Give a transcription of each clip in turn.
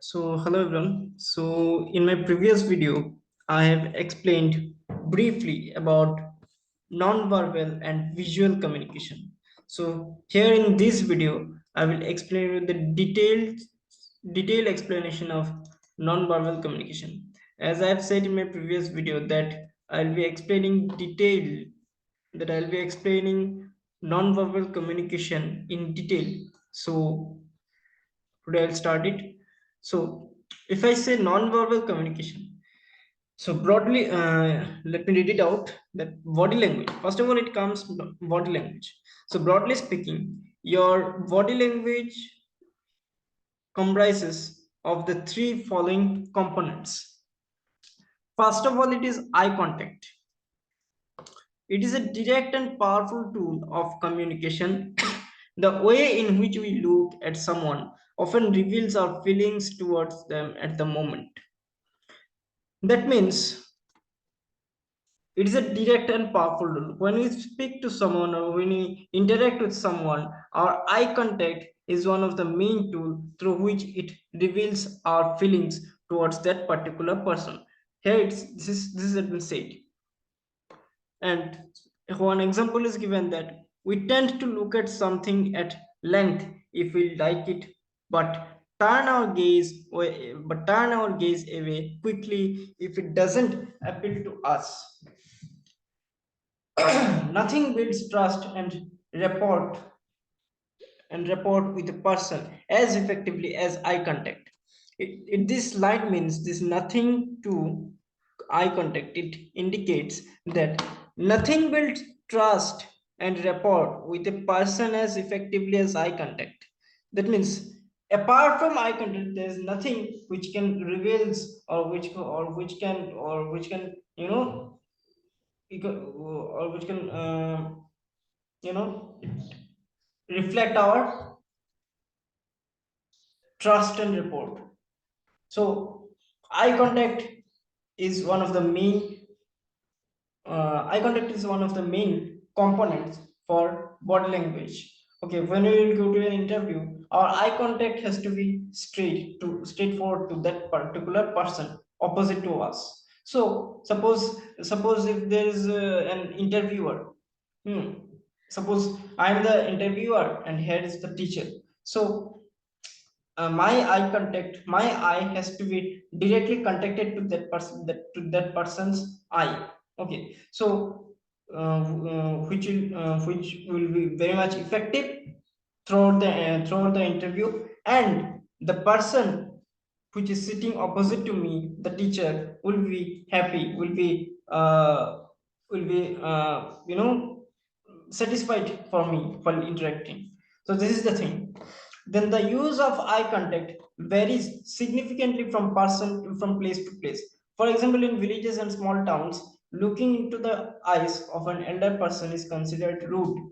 So hello everyone. So in my previous video, I have explained briefly about non-verbal and visual communication. So here in this video, I will explain you the detailed explanation of non-verbal communication. As I have said in my previous video that I'll be explaining I'll be explaining non-verbal communication in detail. So today I'll start it. So if I say non-verbal communication, so broadly, let me read it out. That body language. First of all, it comes body language. So broadly speaking, your body language comprises of the three following components. First of all, it is eye contact. It is a direct and powerful tool of communication. The way in which we look at someone often reveals our feelings towards them at the moment. That means it is a direct and powerful tool. When we speak to someone or when we interact with someone, our eye contact is one of the main tools through which it reveals our feelings towards that particular person. Here this has been said. And one example is given that we tend to look at something at length if we like it, but turn our gaze away quickly if it doesn't appeal to us. Nothing builds trust rapport with a person as effectively as eye contact. This line means this nothing to eye contact. It indicates that nothing builds trust and rapport with a person as effectively as eye contact. That means apart from eye contact, there is nothing which can reveals or which can or which can you know reflect our trust and rapport. So eye contact is one of the main eye contact is one of the main components for body language. Okay, when we will go to an interview, our eye contact has to be straightforward to that particular person opposite to us. So suppose if there is an interviewer. Hmm. Suppose I am the interviewer and here is the teacher. So my eye has to be directly contacted to to that person's eye. Okay, so which will be very much effective throughout the interview, and the person which is sitting opposite to me, the teacher, will be happy, will be satisfied for me while interacting. So this is the thing. Then the use of eye contact varies significantly from place to place. For example, in villages and small towns, looking into the eyes of an elder person is considered rude.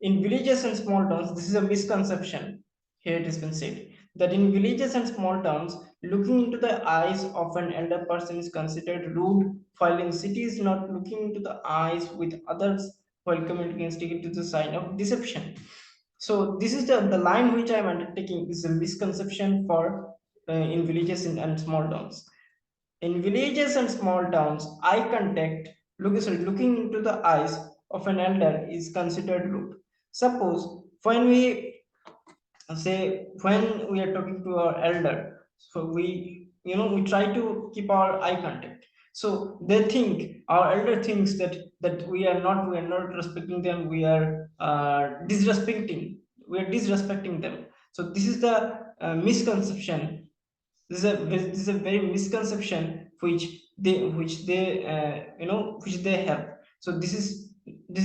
In villages and small towns, this is a misconception. Here it has been said that in villages and small towns, looking into the eyes of an elder person is considered rude, while in cities, not looking into the eyes with others while communicating is a sign of deception. So this is the line which I am undertaking is a misconception for in villages and small towns. In villages and small towns, eye contact, looking into the eyes of an elder is considered rude. Suppose when we are talking to our elder, so we try to keep our eye contact. So they think our elder thinks that we are not respecting them. We are disrespecting them. So this is the misconception. This is a very misconception which they have. So this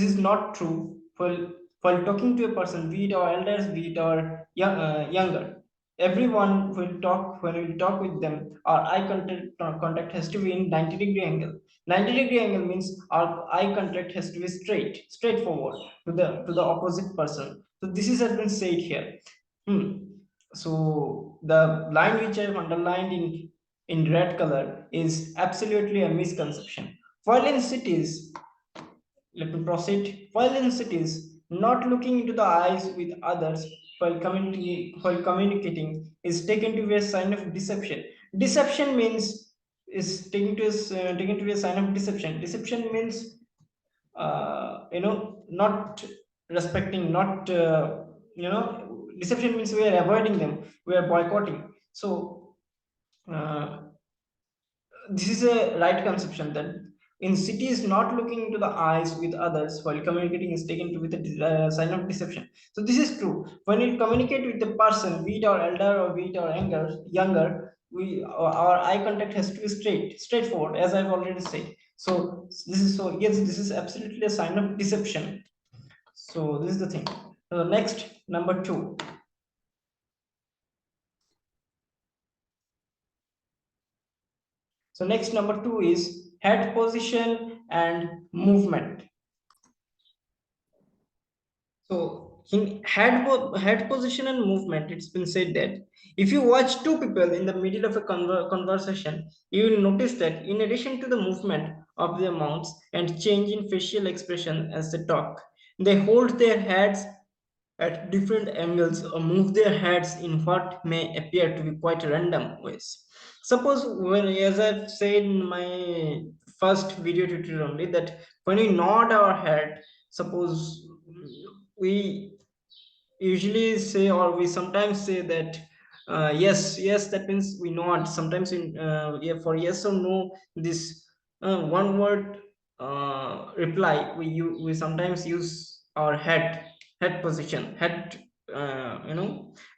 is not true. While talking to a person, be it our elders, be it our younger, everyone will talk. When we talk with them, our eye contact has to be in 90-degree angle. 90-degree angle means our eye contact has to be straightforward to the opposite person. So this is has been said here. Hmm. So the line which I've underlined in red color is absolutely a misconception. While in cities, let me proceed. While in cities, not looking into the eyes with others while communicating is taken to be a sign of deception. Deception means is taken to be a sign of deception. Deception means not respecting, not deception means we are avoiding them, we are boycotting. So uh, this is a right conception then. In cities, not looking into the eyes with others while communicating is taken to be the sign of deception. So this is true. When you communicate with the person, be it our elder or be it our younger, our eye contact has to be straightforward, as I've already said. So yes, this is absolutely a sign of deception. So this is the thing. So next, number two. So next, number two is head position and movement. So in head position and movement, it's been said that if you watch two people in the middle of a conversation, you will notice that in addition to the movement of their mouths and change in facial expression as they talk, they hold their heads at different angles or move their heads in what may appear to be quite random ways. Suppose when, as I've said in my first video tutorial only, that when we nod our head, suppose we usually say, or we sometimes say that yes, yes, that means we nod. Sometimes in yeah, for yes or no, this one word reply, we sometimes use our head position, head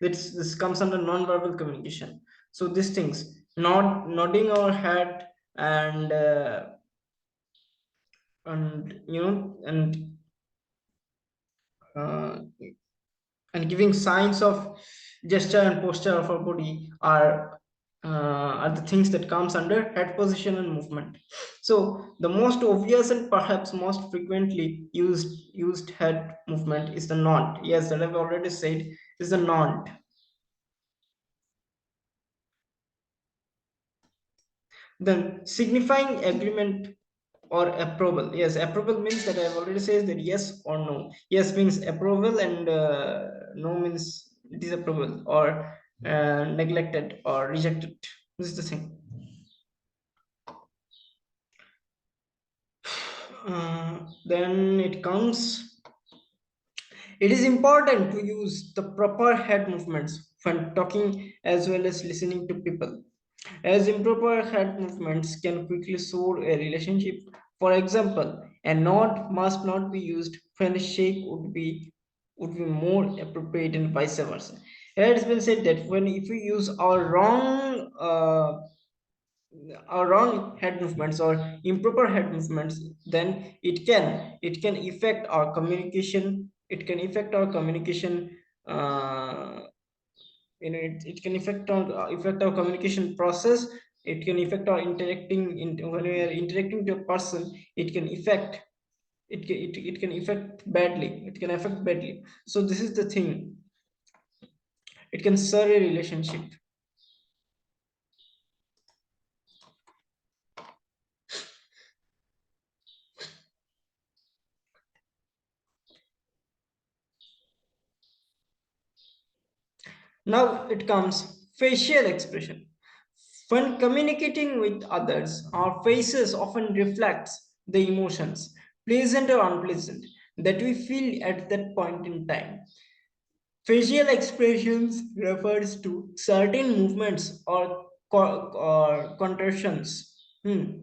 this comes under non-verbal communication. So these things, nodding our head, and uh, and giving signs of gesture and posture of our body are the things that comes under head position and movement. So the most obvious and perhaps most frequently used head movement is the nod. Yes, that I've already said is the nod. Then signifying agreement or approval. Yes, approval means that I've already said that yes or no. Yes means approval, and no means disapproval or neglected or rejected. This is the thing. Then it comes. It is important to use the proper head movements when talking as well as listening to people, as improper head movements can quickly sour a relationship. For example, a nod must not be used when a shake would be more appropriate, and vice versa. It has been said that when if we use our wrong head movements or improper head movements, then it can affect our communication. It can affect our communication. Uh, it can affect our communication process. It can affect our interacting when we are interacting to a person. It can affect badly. It can affect badly. So this is the thing. It can serve a relationship. Now it comes facial expression. When communicating with others, our faces often reflects the emotions, pleasant or unpleasant, that we feel at that point in time. Facial expressions refers to certain movements or contortions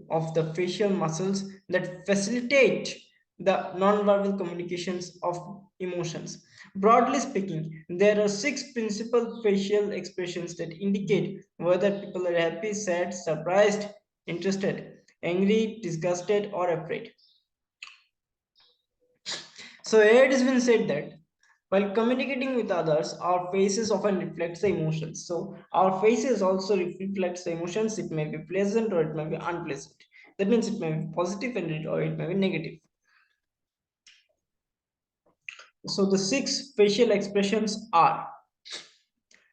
of the facial muscles that facilitate the nonverbal communications of emotions. Broadly speaking, there are six principal facial expressions that indicate whether people are happy, sad, surprised, interested, angry, disgusted, or afraid. So here it has been said that while communicating with others, our faces often reflects the emotions. So our faces also reflects the emotions. It may be pleasant or it may be unpleasant. That means it may be positive or it may be negative. So the six facial expressions are: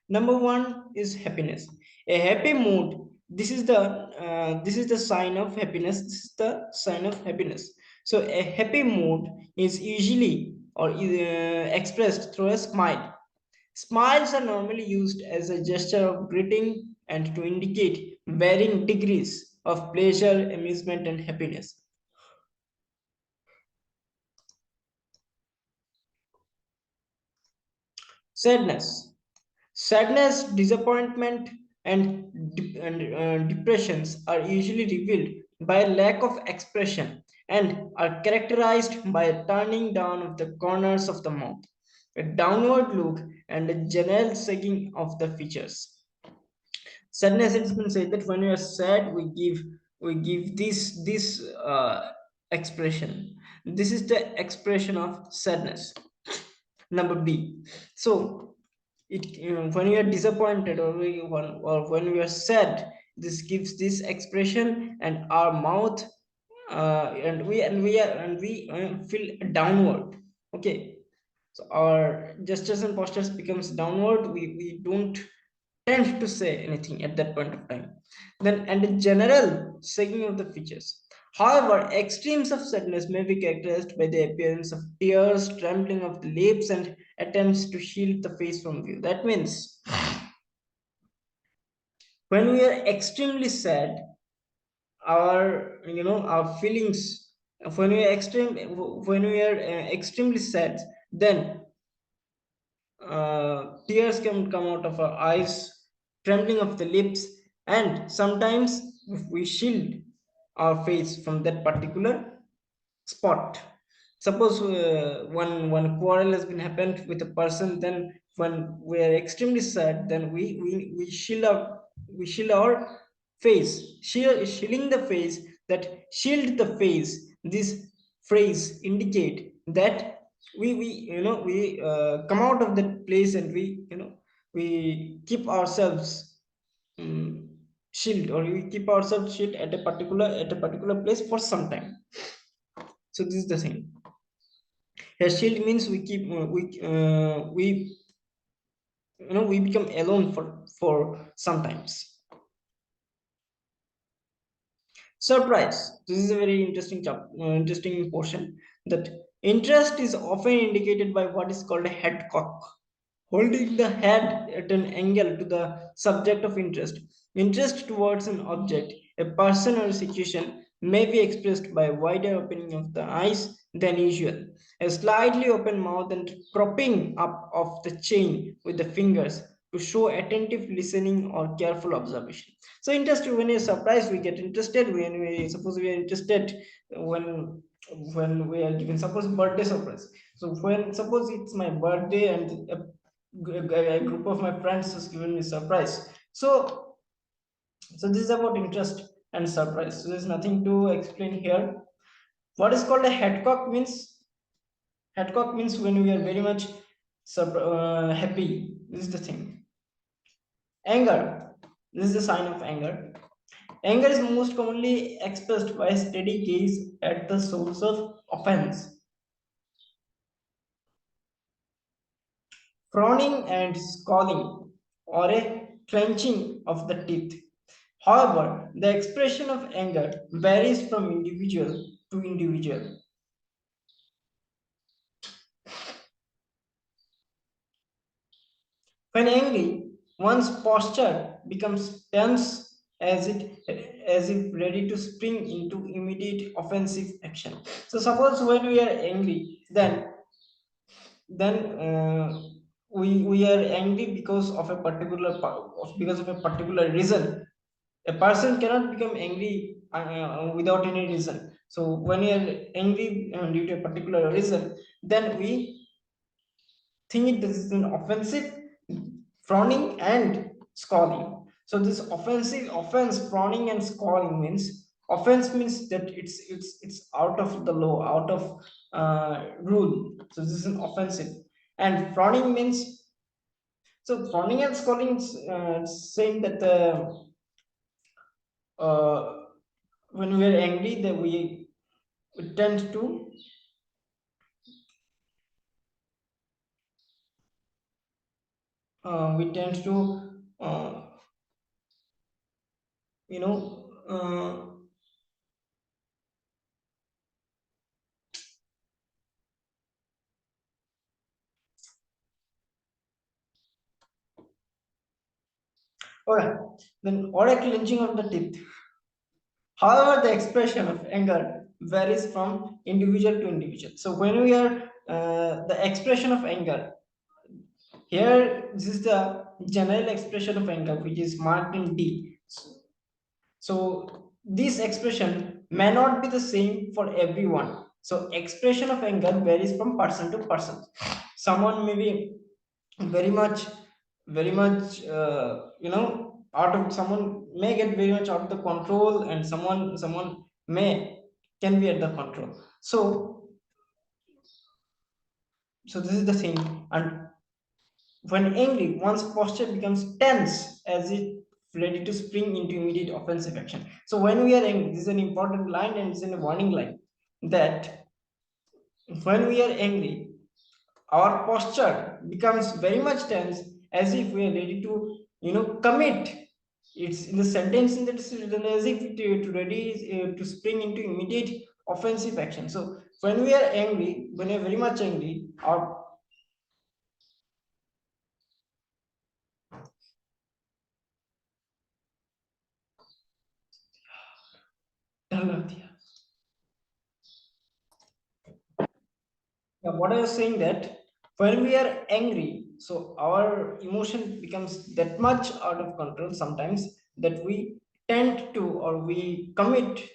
number one is happiness. A happy mood. This is the sign of happiness. This is the sign of happiness. So a happy mood is usually or expressed through a smile. Smiles are normally used as a gesture of greeting and to indicate varying degrees of pleasure, amusement, and happiness. Sadness. Sadness, disappointment, and depressions are usually revealed by a lack of expression and are characterized by a turning down of the corners of the mouth, a downward look, and a general sagging of the features. Sadness, it's been said that when we are sad, we give this expression. This is the expression of sadness. Number B. So when we are disappointed or when we are sad, this gives this expression, and our mouth and we feel downward. Okay, so our gestures and postures becomes downward. We don't tend to say anything at that point of time. Then, and a general sagging of the features. However, extremes of sadness may be characterized by the appearance of tears, trembling of the lips, and attempts to shield the face from view. That means when we are extremely sad, our feelings, when we are extremely sad, then tears can come out of our eyes, trembling of the lips, and sometimes we shield our face from that particular spot. Suppose one quarrel has been happened with a person, then when we are extremely sad, then we shield our face, shielding the face, that shield the face. This phrase indicate that we come out of that place, and we keep ourselves um, shield, or we keep ourselves shield at a particular place for some time. So this is the thing. A shield means we become alone for sometimes. Surprise. This is a very interesting portion. That interest is often indicated by what is called a head cock, holding the head at an angle to the subject of interest. Interest towards an object, a person, or a situation may be expressed by a wider opening of the eyes than usual, a slightly open mouth, and propping up of the chain with the fingers to show attentive listening or careful observation. So, interest, when you're surprised, we get interested. When we suppose we are interested, when we are given, suppose, birthday surprise. So when suppose it's my birthday, and a group of my friends has given me surprise. So this is about interest and surprise. So there's nothing to explain here. What is called a headcock means when we are very much happy. This is the thing. Anger. This is the sign of anger. Anger is most commonly expressed by a steady gaze at the source of offense. Frowning and scowling, or a clenching of the teeth. However, the expression of anger varies from individual to individual. When angry, one's posture becomes tense, as if ready to spring into immediate offensive action. So suppose when we are angry, then we are angry because of a because of a particular reason. A person cannot become angry without any reason. So when we are angry due to a particular reason, then we think this is an offensive, frowning and scowling. So this offense, frowning and scowling means, offense means that it's out of the law, out of rule. So this is an offensive. And frowning means, so frowning and scowling saying that uh, when we are angry, that we tend to we tend to uh, you know Okay, then or a clenching of the teeth. However, the expression of anger varies from individual to individual. So when we are the expression of anger, here this is the general expression of anger, which is marked in D. So this expression may not be the same for everyone. So expression of anger varies from person to person. Someone may be very much, very much, out of, someone may get very much out of the control, and someone may can be at the control. So this is the thing. And when angry, one's posture becomes tense as if ready to spring into immediate offensive action. So when we are angry, this is an important line and it's a warning line that when we are angry, our posture becomes very much tense as if we are ready to, commit. It's in the sentence in that it's written as if to ready to spring into immediate offensive action. So when we are angry, when we are very much angry, our yeah, what I was saying that when we are angry, so our emotion becomes that much out of control sometimes that we tend to, or we commit,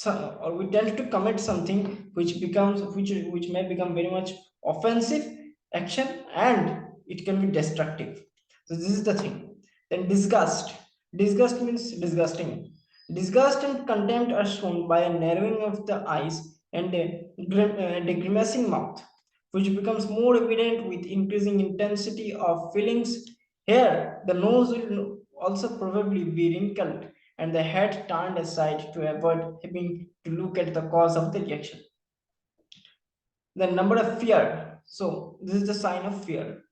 or we tend to commit something which may become very much offensive action, and it can be destructive. So this is the thing. Then disgust means disgusting. Disgust and contempt are shown by a narrowing of the eyes and a grimacing mouth, which becomes more evident with increasing intensity of feelings. Here the nose will also probably be wrinkled and the head turned aside to avoid having to look at the cause of the reaction. The number of fear. So this is the sign of fear.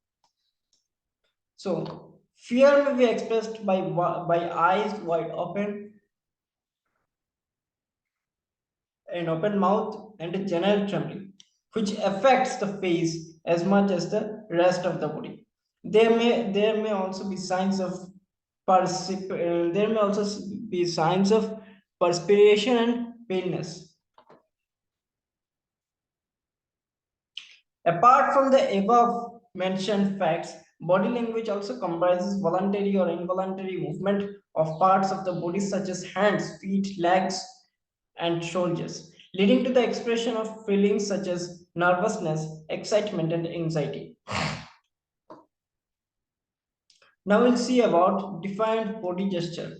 So fear may be expressed by eyes wide open, an open mouth, and a general trembling, which affects the face as much as the rest of the body. There may also be signs of there may also be signs of perspiration and paleness. Apart from the above mentioned facts, body language also comprises voluntary or involuntary movement of parts of the body such as hands, feet, legs, and shoulders, leading to the expression of feelings such as nervousness, excitement, and anxiety. Now we'll see about defined body gesture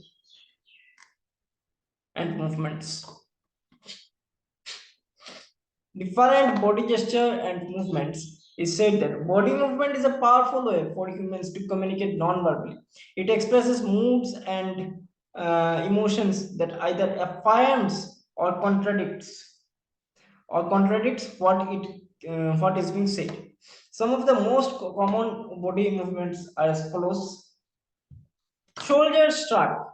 and movements. Different body gesture and movements is said that body movement is a powerful way for humans to communicate non-verbally. It expresses moods and emotions that either affirms or contradicts what is being said. Some of the most common body movements are as follows: shoulder shrug.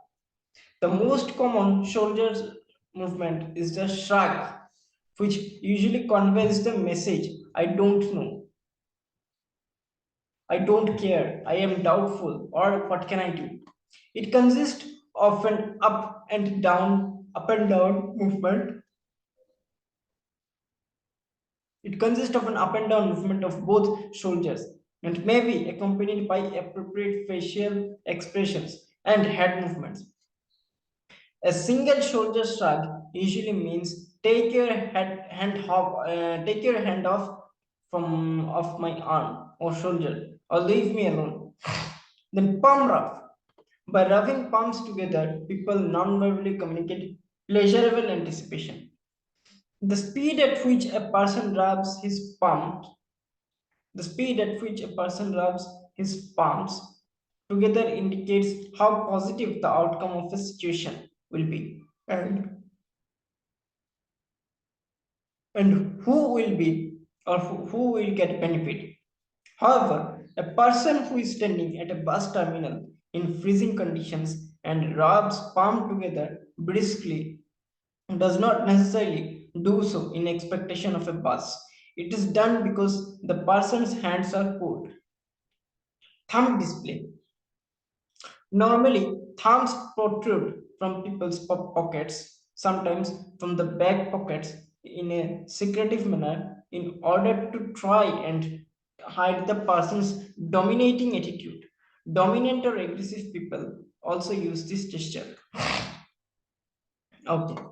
The most common shoulder movement is the shrug, which usually conveys the message I don't know, I don't care, I am doubtful, or what can I do? It consists of an up and down movement. It consists of an up and down movement of both shoulders and may be accompanied by appropriate facial expressions and head movements. A single shoulder shrug usually means take your hand off from off my arm or shoulder or leave me alone. Then palm rub. By rubbing palms together, people non-verbally communicate pleasurable anticipation. The speed at which a person rubs his palms, the speed at which a person rubs his palms together indicates how positive the outcome of a situation will be. And who will be, or who will get benefit. However, a person who is standing at a bus terminal in freezing conditions and rubs palm together briskly does not necessarily do so in expectation of a bus. It is done because the person's hands are cold. Thumb display. Normally, thumbs protrude from people's pockets, sometimes from the back pockets in a secretive manner in order to try and hide the person's dominating attitude. Dominant or aggressive people also use this gesture. Okay.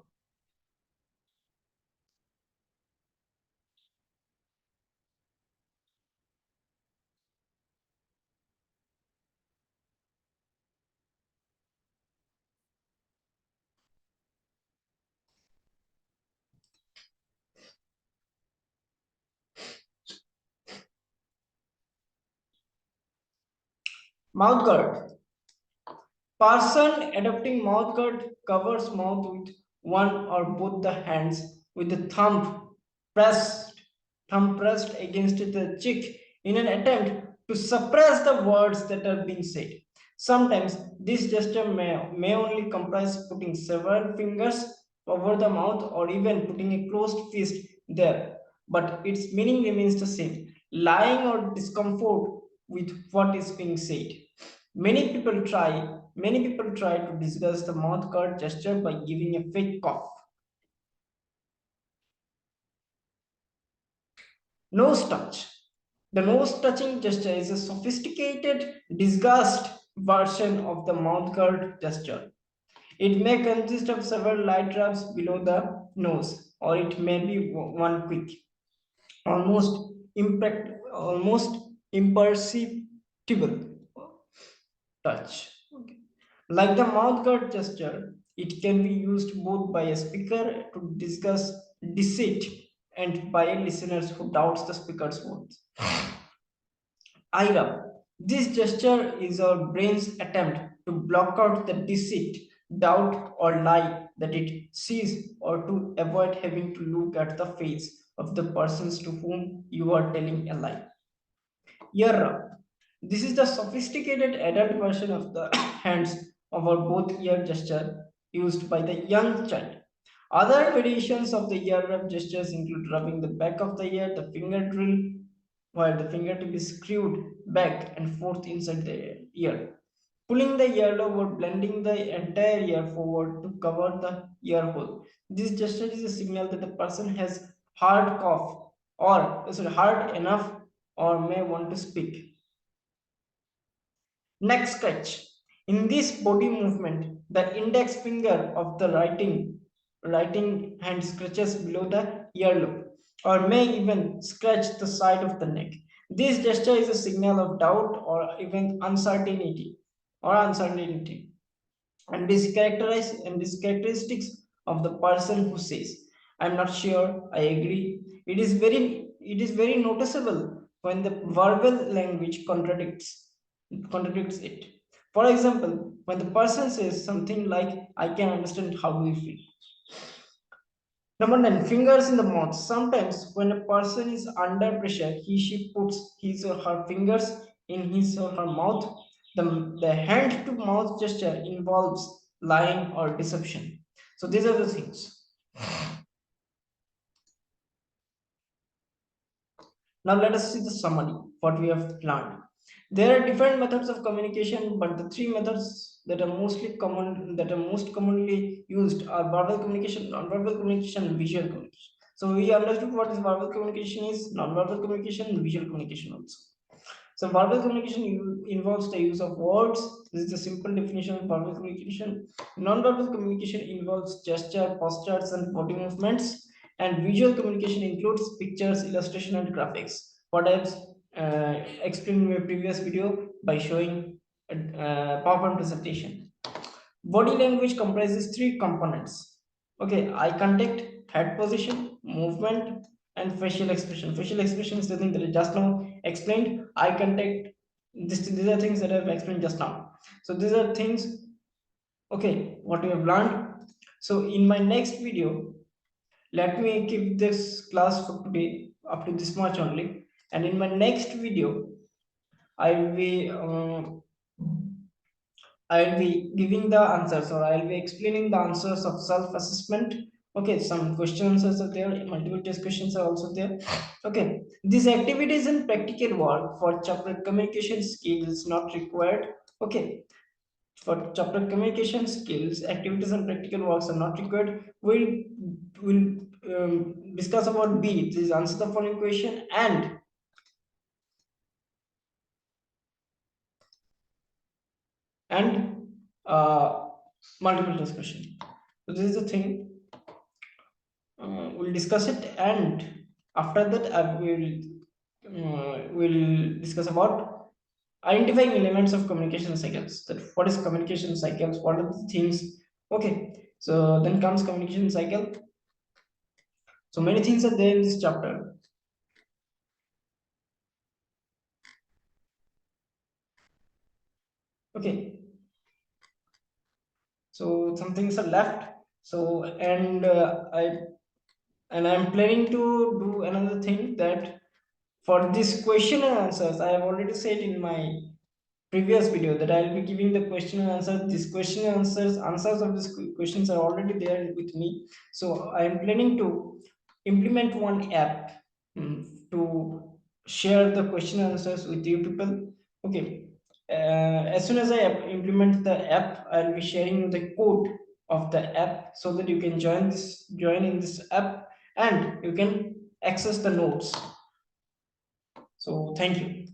Mouth guard. Person adopting mouth guard covers mouth with one or both the hands with the pressed thumb pressed against the cheek in an attempt to suppress the words that are being said. Sometimes this gesture may only comprise putting several fingers over the mouth or even putting a closed fist there, but its meaning remains the same, lying or discomfort with what is being said. Many people try to disguise the mouth guard gesture by giving a fake cough. Nose touch. The nose touching gesture is a sophisticated, disguised version of the mouth guard gesture. It may consist of several light rubs below the nose, or it may be one quick, almost imperceptible touch. Okay. Like the mouth guard gesture, it can be used both by a speaker to discuss deceit and by listeners who doubts the speaker's words. Eye rub. This gesture is our brain's attempt to block out the deceit, doubt, or lie that it sees or to avoid having to look at the face of the persons to whom you are telling a lie. Ear rub. This is the sophisticated adult version of the hands over both ear gesture used by the young child. Other variations of the ear rub gestures include rubbing the back of the ear, the finger drill, while the fingertip is screwed back and forth inside the ear. Pulling the earlobe or blending the entire ear forward to cover the ear hole. This gesture is a signal that the person has hard cough or is hard enough or may want to speak. Neck scratch. In this body movement, the index finger of the writing hand scratches below the earlobe or may even scratch the side of the neck. This gesture is a signal of doubt or even uncertainty. And this characteristics of the person who says, "I'm not sure, I agree." It is very noticeable when the verbal language contradicts it. For example, when the person says something like, "I can understand how you feel." Number nine, fingers in the mouth. Sometimes when a person is under pressure, she puts his or her fingers in his or her mouth. The hand to mouth gesture involves lying or deception. So these are the things. Now let us see the summary, what we have learned. There are different methods of communication, but the three methods that are most commonly used are verbal communication, non-verbal communication, and visual communication. So we understood what is verbal communication is, non-verbal communication, and visual communication also. So verbal communication involves the use of words. This is the simple definition of verbal communication. Non-verbal communication involves gesture, postures, and body movements. And visual communication includes pictures, illustration, and graphics. What I've explained in my previous video by showing a PowerPoint presentation. Body language comprises three components. Okay, eye contact, head position, movement, and facial expression. Facial expression is the thing that I just now explained. Eye contact, these are things that I've explained just now. So these are things, okay, what we have learned. So in my next video, let me keep this class for today up to this much only. And in my next video, I will be I'll be giving the answers or I'll be explaining the answers of self-assessment. Okay, some questions are there, multiple test questions are also there. Okay, these activities and practical work for chapter communication skills not required. Okay, For chapter communication skills, activities and practical works are not required. We'll discuss about B. This is answer the following question and multiple discussion. So this is the thing. We'll discuss it, and after that we'll discuss about identifying elements of communication cycles. That what is communication cycles? What are the things? Okay. So then comes communication cycle. So many things are there in this chapter. Okay. So some things are left. So I'm planning to do another thing, that for this question and answers, I have already said in my previous video that I'll be giving the question and answer. This question and answers of these questions are already there with me. So I am planning to implement one app, to share the question and answers with you people. Okay. As soon as I implement the app, I'll be sharing you the code of the app so that you can join in this app and you can access the notes. So thank you.